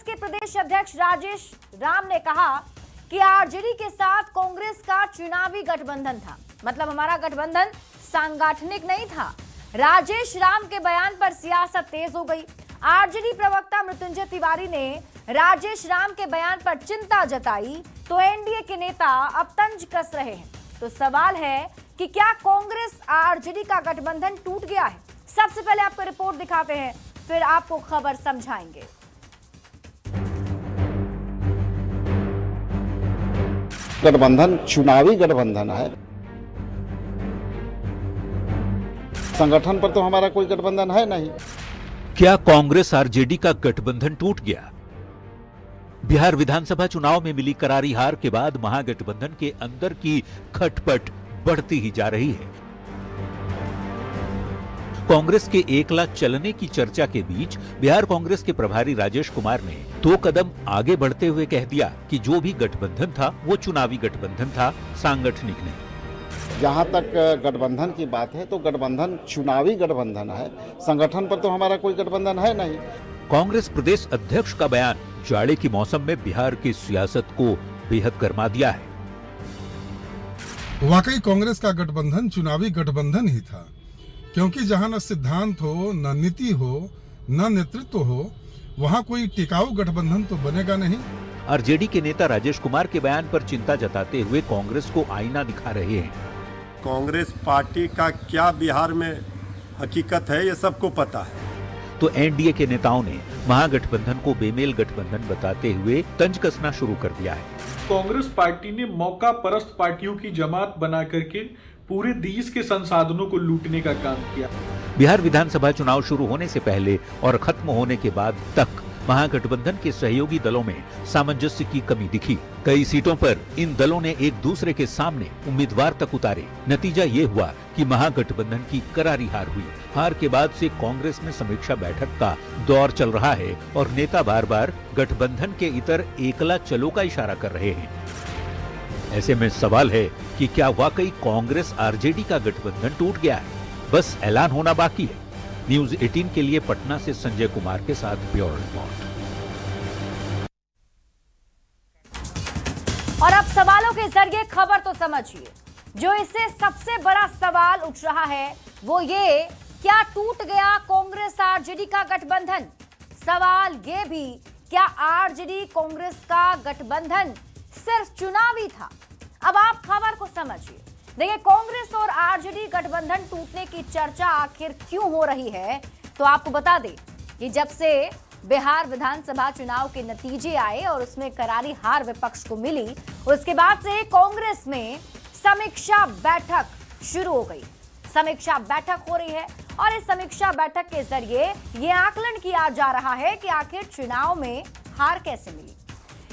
के प्रदेश अध्यक्ष राजेश राम ने कहा कि आरजेडी के साथ कांग्रेस का चुनावी गठबंधन था, मतलब हमारा गठबंधन सांगठनिक नहीं था। राजेश राम के बयान पर सियासत तेज हो गई। आरजेडी प्रवक्ता मृत्युंजय तिवारी ने राजेश राम के बयान पर चिंता जताई तो एनडीए के नेता अब तंज कस रहे हैं। तो सवाल है कि क्या कांग्रेस आरजेडी का गठबंधन टूट गया है? सबसे पहले आपको रिपोर्ट दिखाते हैं, फिर आपको खबर समझाएंगे। गठबंधन चुनावी गठबंधन है। संगठन पर तो हमारा कोई गठबंधन है नहीं। क्या कांग्रेस आरजेडी का गठबंधन टूट गया? बिहार विधानसभा चुनाव में मिली करारी हार के बाद महागठबंधन के अंदर की खटपट बढ़ती ही जा रही है। कांग्रेस के एकला चलने की चर्चा के बीच बिहार कांग्रेस के प्रभारी राजेश कुमार ने 2 कदम आगे बढ़ते हुए कह दिया कि जो भी गठबंधन था वो चुनावी गठबंधन था, सांगठनिक नहीं। जहां तक गठबंधन की बात है तो गठबंधन चुनावी गठबंधन है। संगठन पर तो हमारा कोई गठबंधन है नहीं। कांग्रेस प्रदेश अध्यक्ष का बयान जाड़े की मौसम में बिहार की सियासत को बेहद गर्मा दिया है। वाकई कांग्रेस का गठबंधन चुनावी गठबंधन ही था, क्योंकि जहां न सिद्धांत हो, न नीति हो, न नेतृत्व हो, वहां कोई टिकाऊ गठबंधन तो बनेगा नहीं। आरजेडी के नेता राजेश कुमार के बयान पर चिंता जताते हुए कांग्रेस को आईना दिखा रहे हैं। कांग्रेस पार्टी का क्या बिहार में हकीकत है ये सबको पता है। तो एनडीए के नेताओं ने महागठबंधन को बेमेल गठबंधन बताते हुए तंज कसना शुरू कर दिया है। कांग्रेस पार्टी ने मौका परस्त पार्टियों की जमात बना करके पूरे देश के संसाधनों को लूटने का काम किया। बिहार विधानसभा चुनाव शुरू होने से पहले और खत्म होने के बाद तक महागठबंधन के सहयोगी दलों में सामंजस्य की कमी दिखी। कई सीटों पर इन दलों ने एक दूसरे के सामने उम्मीदवार तक उतारे। नतीजा ये हुआ कि महागठबंधन की करारी हार हुई। हार के बाद से कांग्रेस में समीक्षा बैठक का दौर चल रहा है और नेता बार बार गठबंधन के इतर एकला चलो का इशारा कर रहे हैं। ऐसे में सवाल है कि क्या वाकई कांग्रेस आरजेडी का गठबंधन टूट गया है? बस ऐलान होना बाकी है। न्यूज 18 के लिए पटना से संजय कुमार के साथ ब्यूरो रिपोर्ट। और अब सवालों के जरिए खबर तो समझिए। जो इससे सबसे बड़ा सवाल उठ रहा है वो ये, क्या टूट गया कांग्रेस आरजेडी का गठबंधन? सवाल ये भी, क्या आरजेडी कांग्रेस का गठबंधन सिर्फ चुनावी था? अब आप खबर को समझिए। देखिए, कांग्रेस और आरजेडी गठबंधन टूटने की चर्चा आखिर क्यों हो रही है, तो आपको बता दें कि जब से बिहार विधानसभा चुनाव के नतीजे आए और उसमें करारी हार विपक्ष को मिली, उसके बाद से कांग्रेस में समीक्षा बैठक शुरू हो गई। समीक्षा बैठक हो रही है और इस समीक्षा बैठक के जरिए यह आकलन किया जा रहा है कि आखिर चुनाव में हार कैसे मिली।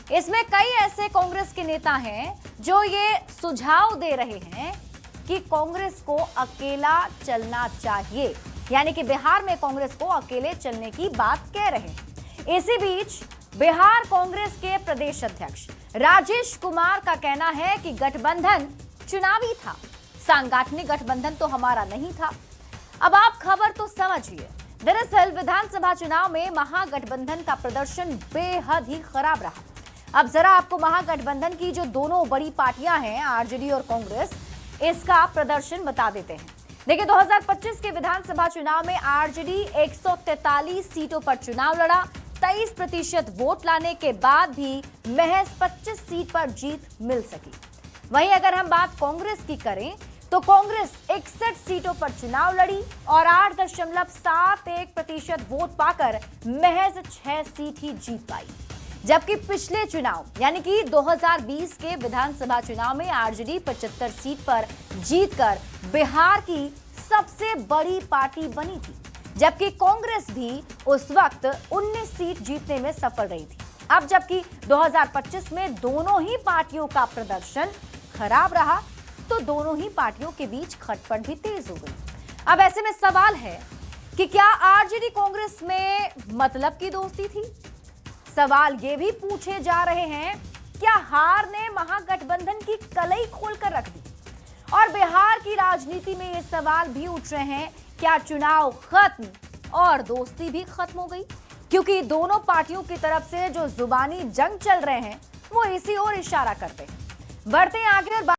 इसमें कई ऐसे कांग्रेस के नेता हैं जो ये सुझाव दे रहे हैं कि कांग्रेस को अकेला चलना चाहिए, यानी कि बिहार में कांग्रेस को अकेले चलने की बात कह रहे हैं। इसी बीच बिहार कांग्रेस के प्रदेश अध्यक्ष राजेश कुमार का कहना है कि गठबंधन चुनावी था, सांगठनिक गठबंधन तो हमारा नहीं था। अब आप खबर तो समझिए। दरअसल विधानसभा चुनाव में महागठबंधन का प्रदर्शन बेहद ही खराब रहा। अब जरा आपको महागठबंधन की जो दोनों बड़ी पार्टियां हैं, आरजेडी और कांग्रेस, इसका प्रदर्शन बता देते हैं। देखिए, 2025 के विधानसभा चुनाव में आरजेडी 143 सीटों पर चुनाव लड़ा। 23% वोट लाने के बाद भी महज 25 सीट पर जीत मिल सकी। वहीं अगर हम बात कांग्रेस की करें तो कांग्रेस 61 सीटों पर चुनाव लड़ी और 8.71% वोट पाकर महज 6 सीट ही जीत पाई। जबकि पिछले चुनाव यानी कि 2020 के विधानसभा चुनाव में आरजेडी 75 सीट पर जीतकर बिहार की सबसे बड़ी पार्टी बनी थी, जबकि कांग्रेस भी उस वक्त 19 सीट जीतने में सफल रही थी। अब जबकि 2025 में दोनों ही पार्टियों का प्रदर्शन खराब रहा तो दोनों ही पार्टियों के बीच खटपट भी तेज हो गई। अब ऐसे में सवाल है कि क्या आरजेडी कांग्रेस में मतलब की दोस्ती थी? सवाल ये भी पूछे जा रहे हैं, क्या हार ने महागठबंधन की कलई खोलकर रख दी? और बिहार की राजनीति में ये सवाल भी उठ रहे हैं, क्या चुनाव खत्म और दोस्ती भी खत्म हो गई? क्योंकि दोनों पार्टियों की तरफ से जो जुबानी जंग चल रहे हैं वो इसी ओर इशारा करते हैं। बढ़ते हैं आगे और